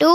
2،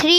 3،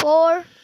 4،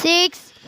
6،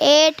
8،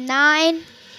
9،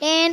10،